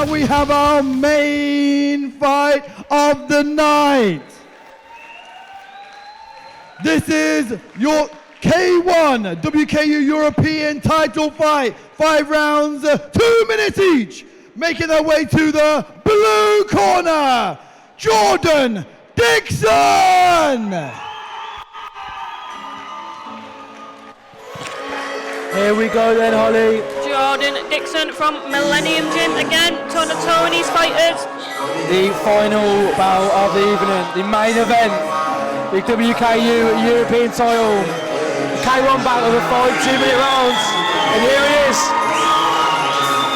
now we have our main fight of the night. This is your K1 WKU European title fight. 5 rounds, 2 minutes each. Making their way to the blue corner, Jordan Dixon. Here we go then, Holly. Jordan Dixon from Millennium Gym again, Tony's fighters. The final bout of the evening, the main event, the WKU European title. K1 battle of 5 2-minute rounds. And here he is.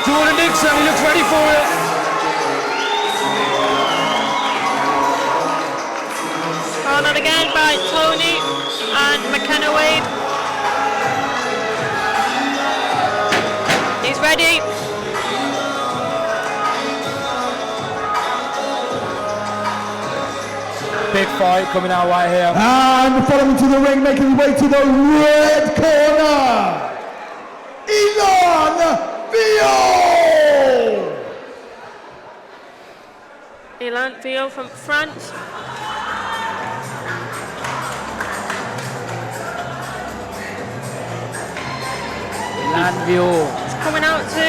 Jordan Dixon, he looks ready for it. Cornered again by Tony and McKenna Wade. He's ready. Big fight coming our way here. And following to the ring, making his way to the red corner, Viou from France. Viou. It's coming out to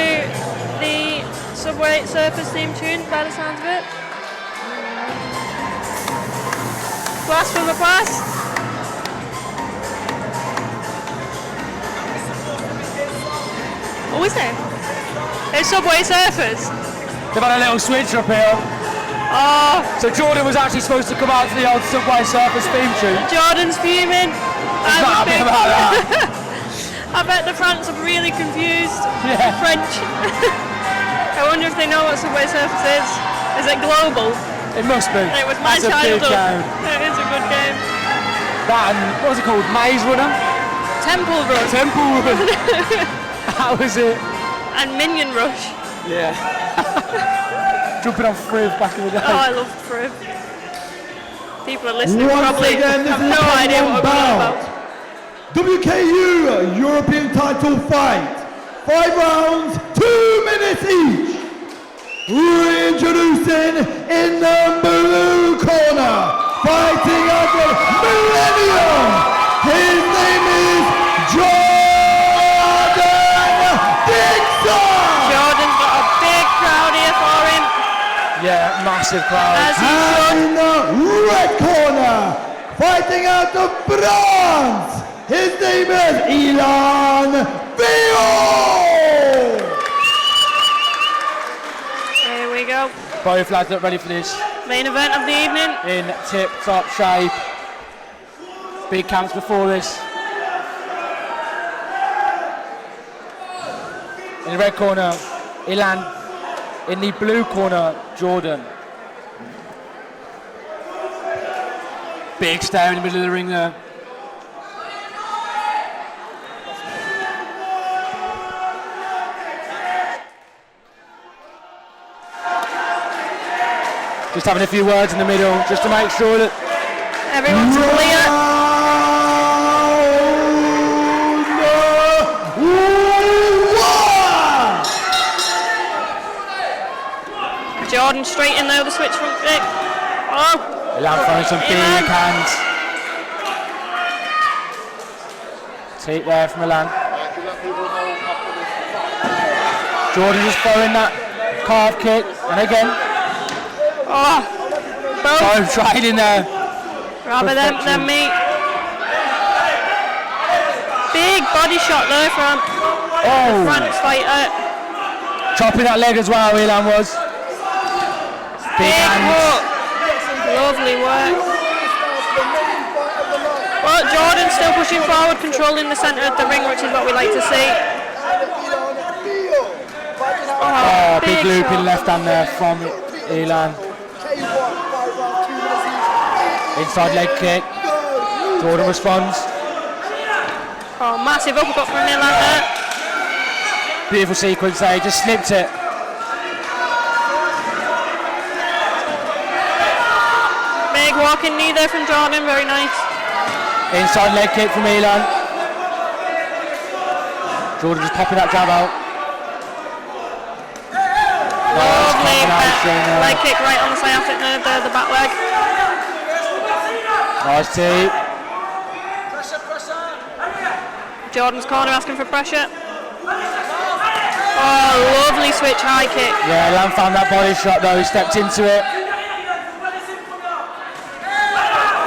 the Subway Surfers theme tune by the sounds of it. Blast from the blast. What was it? It's Subway Surfers. They've had a little switch up here. Oh. So Jordan was actually supposed to come out to the old Subway Surfers theme tune. Jordan's fuming. He's not happy about that. I bet the France are really confused. Yeah. French. I wonder if they know what Subway Surfers is. Is it global? It must be. It was my That's childhood. a big game. It is a good game. That and, what was it called? Maze Runner? Temple Run. Temple Run. That was it. And Minion Rush. Yeah. Jumping on Friv back in the day. Oh, I love Friv. People are listening Once probably again, this have is no the idea what I'm on bout. about. WKU European title fight. 5 rounds, 2 minutes each. Reintroducing in the blue corner, fighting out of Millennium. His name is Jordan Dixon. Jordan's got a big crowd here for him. Yeah, massive crowd. As he And should. in the red corner, fighting out of France. His name is Viou. Here we go. Both lads look ready for this. Main event of the evening. In tip-top shape. Big camps before this. In the red corner, Ilan. In the blue corner, Jordan. Big stare in the middle of the ring there. Just having a few words in the middle, just to make sure that everyone's clear. Jordan straight in there with the switch front kick. Oh! Ilan throwing some big hands. Take there from Ilan. Jordan just throwing that calf kick, and again. Oh! Both tried in there. Rather than me. Big body shot there from the France fighter. Chopping that leg as well, Ilan was. Big hands. Lovely work. Well, Jordan's still pushing forward, controlling the centre of the ring, which is what we like to see. Oh, big looping left hand there from Ilan. Inside leg kick. Jordan responds. Oh, massive uppercut from Ilan there. Beautiful sequence there, he just slipped it. Big walking knee there from Jordan, very nice. Inside leg kick from Ilan. Jordan just popping that jab out. Lovely leg kick right on the sciatic nerve there, the back leg. Nice tee. Jordan's corner asking for pressure. Oh, lovely switch high kick. Yeah, Lam found that body shot though, he stepped into it.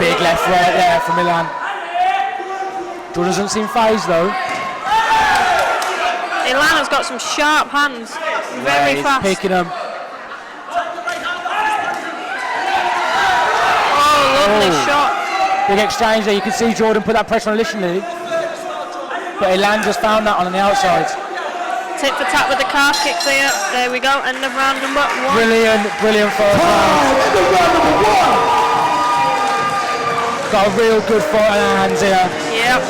Big left right there from Milan. Jordan doesn't seem phased though. Milan has got some sharp hands, very he's fast. picking them. Oh, lovely shot. Big exchange there, you can see Jordan put that pressure on initially. But Ilan just found that on the outside. Tip for tap with the calf kicks here. There we go, end of round number 1. Brilliant first round. End of round number 1. Got a real good fight on our hands here. Yep.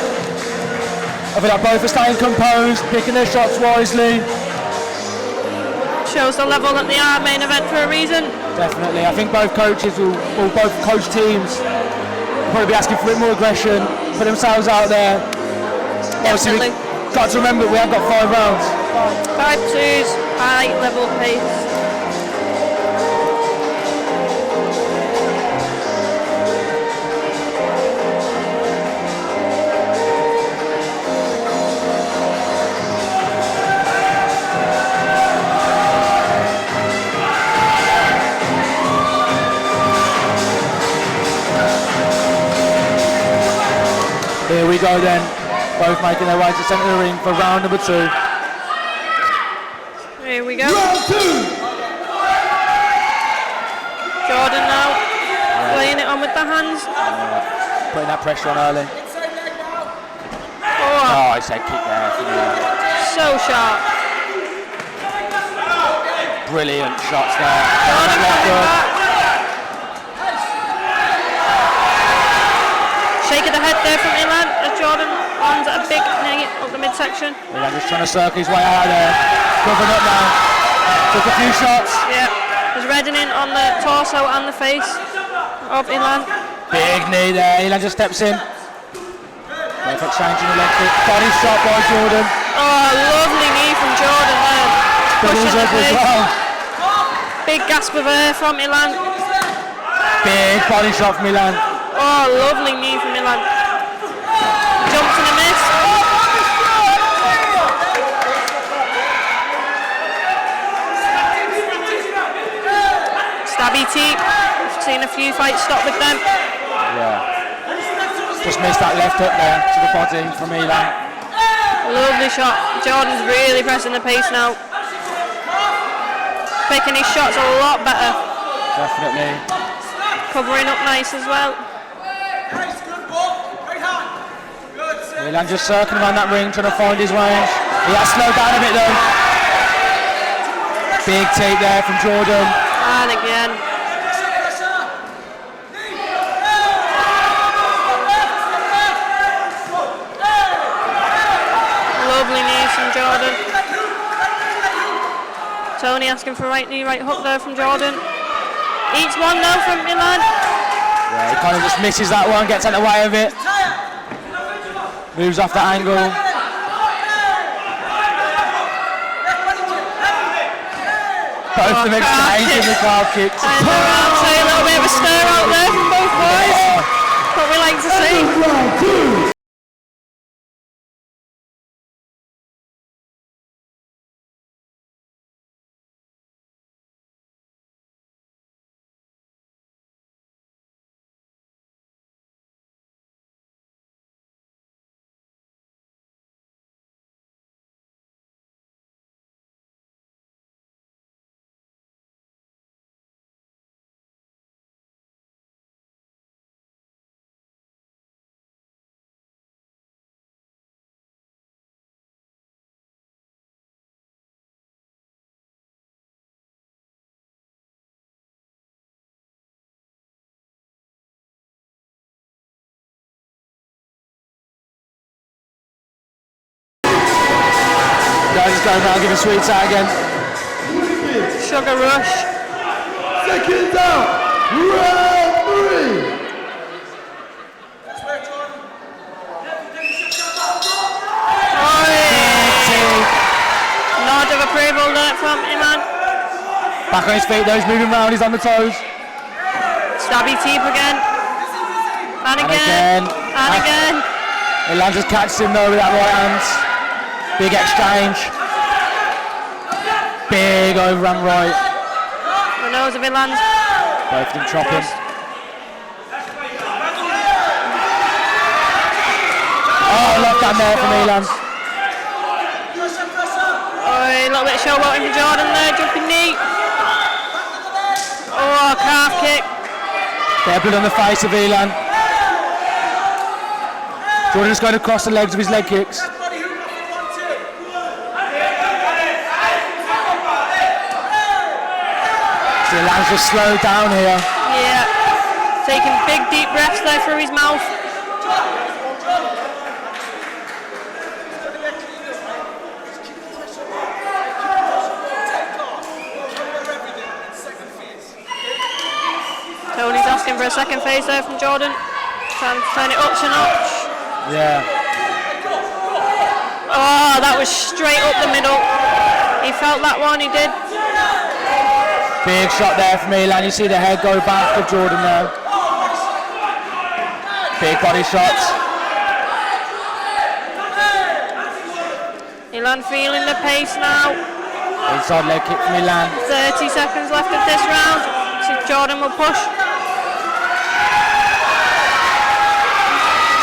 I feel like both are staying composed, picking their shots wisely. Shows the level that they are main event for a reason. Definitely. I think both coaches will both coach teams will probably be asking for a bit more aggression, put themselves out there. Obviously, we've got to remember we have got 5 rounds. 5-2s, high level pace. Here we go then, both making their way to the centre of the ring for round number 2. Here we go. Round 2. Jordan now, laying it on with the hands. Putting that pressure on early. Oh, I said kick there. so sharp. Brilliant shots there. Jordan coming back. Shake of the head there from Ilan as Jordan lands at a big knee up the midsection. Ilan just trying to circle his way out there. Covering up now. Took a few shots. Yeah, there's reddening on the torso and the face of Ilan. Big knee there. Ilan just steps in. Perfect changing the leg kick. Body shot by Jordan. Oh, lovely knee from Jordan there. Pushing the face. Well. Big gasp of air from Ilan. Big body shot from Ilan. Oh, lovely knee from Ilan. Jumps and a miss. Stabby teep. We've seen a few fights stop with them. Yeah. Just missed that left hook there to the body from Ilan. Lovely shot. Jordan's really pressing the pace now. Picking his shots a lot better. Definitely. Covering up nice as well. Ilan just circling around that ring, trying to find his range. He has slowed down a bit though. Big tape there from Jordan. And again. Lovely knees from Jordan. Tony asking for right knee, right hook there from Jordan. Each one though from Ilan. Yeah, he kind of just misses that one, gets out of the way of it. Moves off the angle. Both of them exchanging the calf kicks. I know, I'll say a little bit of a stir out there from both boys. What we like to see. Round 2. Guys, going around giving sweets out again. Sugar rush. Seconds out. Round 3. Nod of approval there from Iman. Back on his feet though, he's moving around, he's on the toes. Stabby teep again. And again. And again. Ilan just catches him though with that right hand. Big exchange. Big overhand right. The nose of Ilan. Both of them chopping. Oh, left hand there from Ilan. Oh, a little bit of showboating for Jordan there, jumping knee. Oh, calf kick. Bit of blood on the face of Ilan. Jordan just going across the legs of his leg kicks. So Ilan's just slowed down here. Yeah. Taking big deep breaths there through his mouth. Tony's asking for a second phase there from Jordan. Trying to turn it up a notch. Yeah. Oh, that was straight up the middle. He felt that one, he did. Big shot there from Ilan. You see the head go back of Jordan there. Big body shots. Ilan feeling the pace now. Inside leg kick from Ilan. 30 seconds left of this round. See if Jordan will push.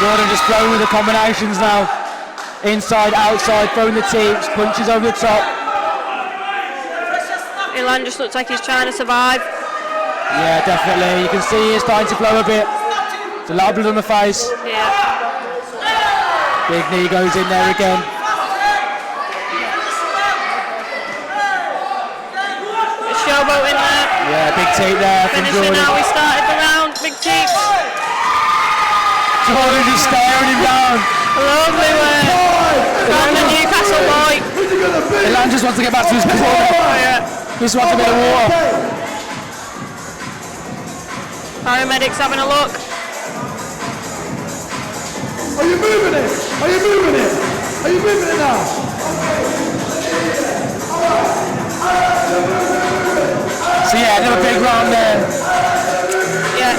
Jordan just throwing with the combinations now. Inside, outside, throwing the teeps, punches over the top. Ilan just looks like he's trying to survive. Yeah, definitely. You can see he's starting to glow a bit. There's a lot of blood on the face. Yeah. Big knee goes in there again. A showboat in there. Yeah, big teep there from Finishing Jordan. now, we started the round. Big teeps. Jordan just staring him down. Lovely work from the Newcastle boy. Ilan just wants to get back to his corner. Oh, yeah. Just wants a bit of water. Paramedics having a look. Are you moving it? Are you moving it? Are you moving it now? So yeah, another big round there. Yeah.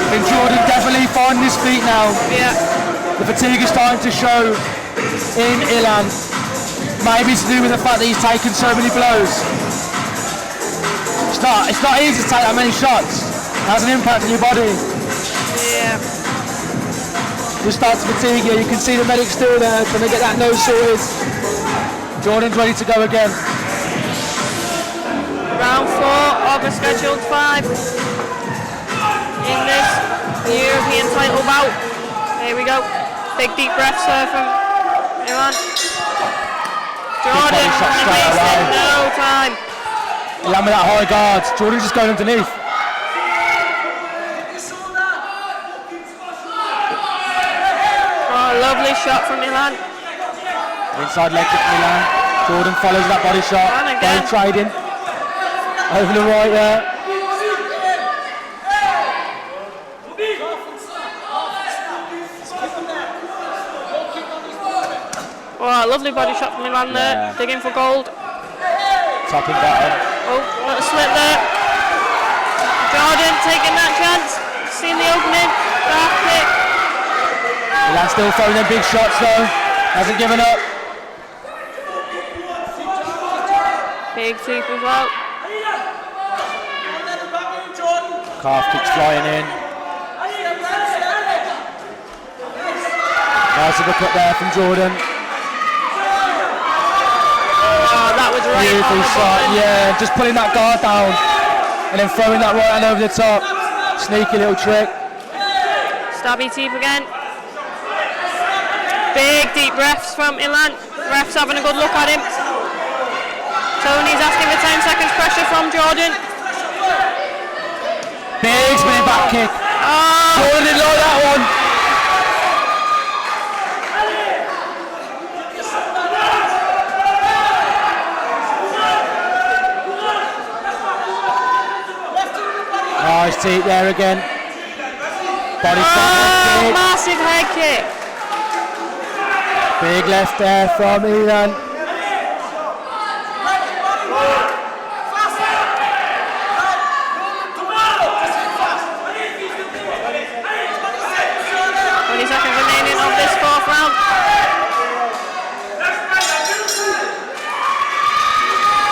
And Jordan definitely finding his feet now. Yeah. The fatigue is starting to show in Ilan. Maybe it's to do with the fact that he's taken so many blows. It's not easy to take that many shots. It has an impact on your body. Yeah. Just starts to fatigue you. You can see the medics still there trying to get that nose sorted. Jordan's ready to go again. Round 4 of a scheduled 5 in this European title bout. Here we go. Big deep breaths there from Ilan. Jordan wasting no time. Ilan with that high guard. Jordan's just going underneath. Oh, lovely shot from Ilan. Inside leg kick from Ilan. Jordan follows that body shot. And again. Both trading. Over the right there. Oh, lovely body shot from Ilan there. Digging for gold. Top and bottom. Oh, little slip there. Jordan taking that chance. Seeing the opening. Dark kick. Ilan still throwing them big shots though. Hasn't given up. Big teep as well. Calf kicks flying in. Nice of a cut there from Jordan. Oh, that was right Beautiful on the shot. button. Yeah, just pulling that guard down and then throwing that right hand over the top. Sneaky little trick. Stabby teep again. Big deep breaths from Ilan. Ref's having a good look at him. Tony's asking for 10 seconds pressure from Jordan. Big spinning back kick. Oh, Jordan didn't like that one. Nice teep there again. Body shot. Big. massive head kick. Big left there from Ilan. round.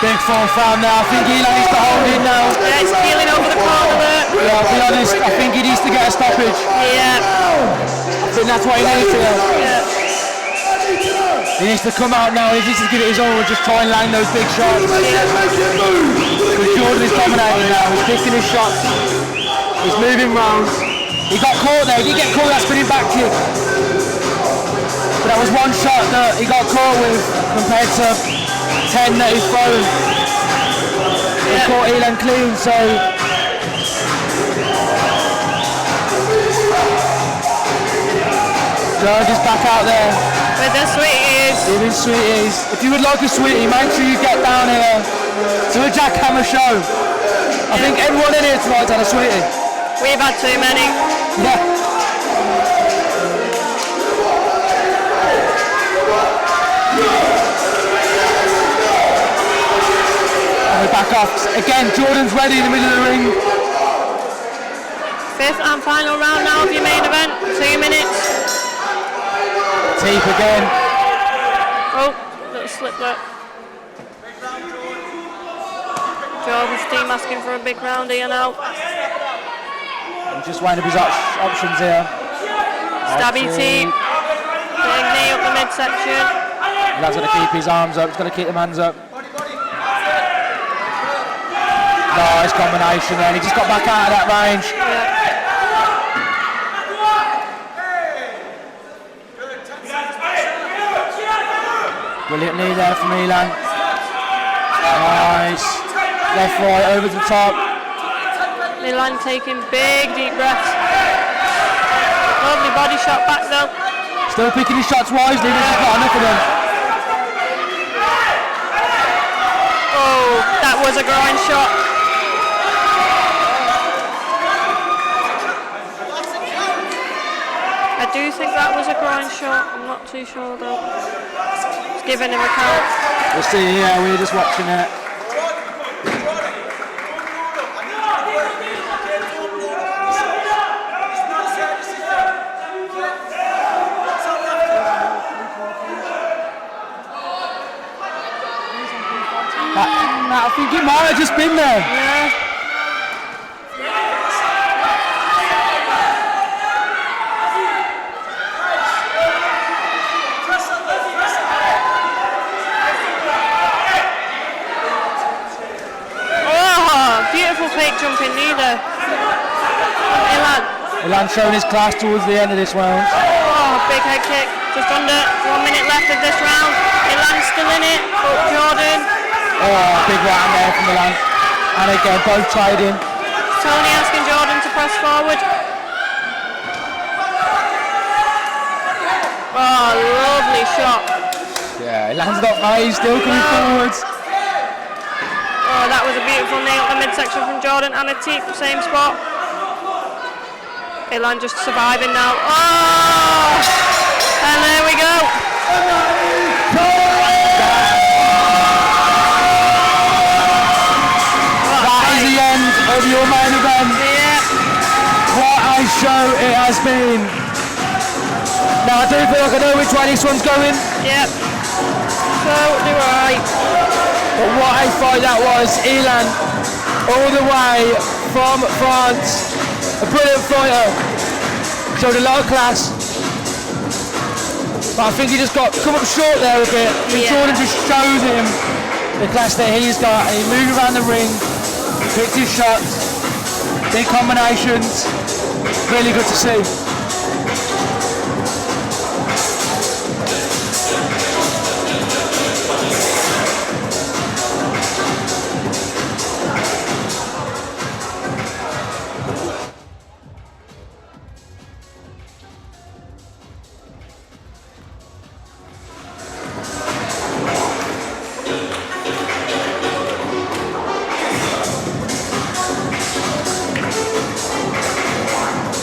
Big fourth round now. I think Elan needs to hold in now. Yeah, he's peeling over the corner there. Yeah, I'll be honest, I think he needs to get a stoppage. Yeah. I think that's what he needs to do. Yeah. He needs to come out now, he needs to give it his all and just try and land those big shots. Because Jordan is dominating now, he's picking his shots. He's moving rounds. He got caught there, he did get caught that spinning back kick. But that was one shot that he got caught with compared to 10 that he's thrown. He caught Elan clean, so... George is back out there. With the sweeties. Giving sweeties. If you would like a sweetie, make sure you get down here to the JackHammer show. I think everyone in here tonight's had a sweetie. We've had too many. Yeah. And we're back off. Again, Jordan's ready in the middle of the ring. Fifth and final round now of your main event. 2 minutes. Teep again. Oh, little slip there. Jordan's team asking for a big round here now. He's just weighing up his options here. Stabby teep. Big knee up the midsection. He's got to keep his arms up, he's got to keep them hands up. Nice combination there, he just got back out of that range. Yeah. Brilliant knee there from Elan. Nice. Left, right, over the top. Elan taking big deep breaths. Lovely body shot back though. Still picking his shots wisely, this is not enough of them. Oh, that was a groin shot. I do think that was a groin shot. I'm not too sure though. Just giving him a count. We'll see, yeah, we're just watching it. I think it might have just been there. Yeah. Oh, beautiful fake jumping knee there. Elan. Elan showing his class towards the end of this round. Oh, big head kick. Just under 1 minute left of this round. Elan's still in it. Oh, Jordan. Oh, big round there from Elan. And again, both trading. Tony asking Jordan to press forward. Oh, lovely shot. Yeah, Elan's not right, he's still coming forwards. Oh, that was a beautiful knee up the midsection from Jordan and a teep, same spot. Elan just surviving now. Oh! And there we go. That is the end of your main event. Yeah. What a show it has been. Now I do feel like I know which way this one's going. Yep. So do I. But what a fight that was. Elan, all the way from France. A brilliant fighter. Showed a lot of class. But I think he just got come up short there a bit. Yeah. Jordan just showed him the class that he's got. And he moved around the ring, picked his shots, big combinations. Really good to see.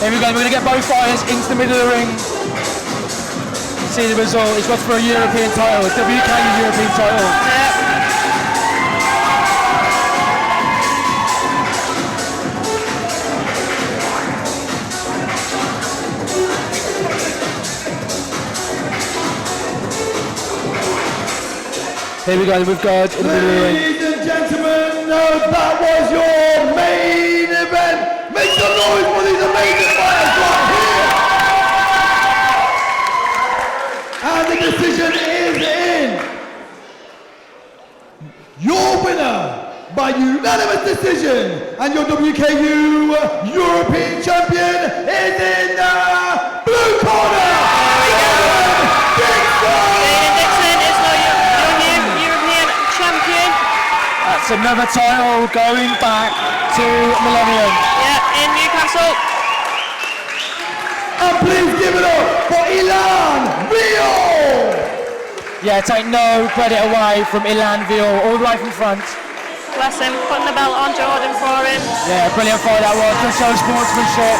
Here we go, we're going to get both fighters into the middle of the ring. See the result, he's got for a European title, a WK European title. Here we go, we've got in the middle of the ring. Ladies and gentlemen, that was your main event. Make some noise for these amazing fighters right here. And the decision is in. Your winner by unanimous decision and your WKU European champion is in the blue corner. Dixon is now your new European champion. That's another title going back to Millennium. Yeah, in Newcastle. And please give it up for Viou. Yeah, take no credit away from Viou, all the way from front. Bless him, putting the belt on Jordan for him. Yeah, brilliant fight that was. Good show of sportsmanship.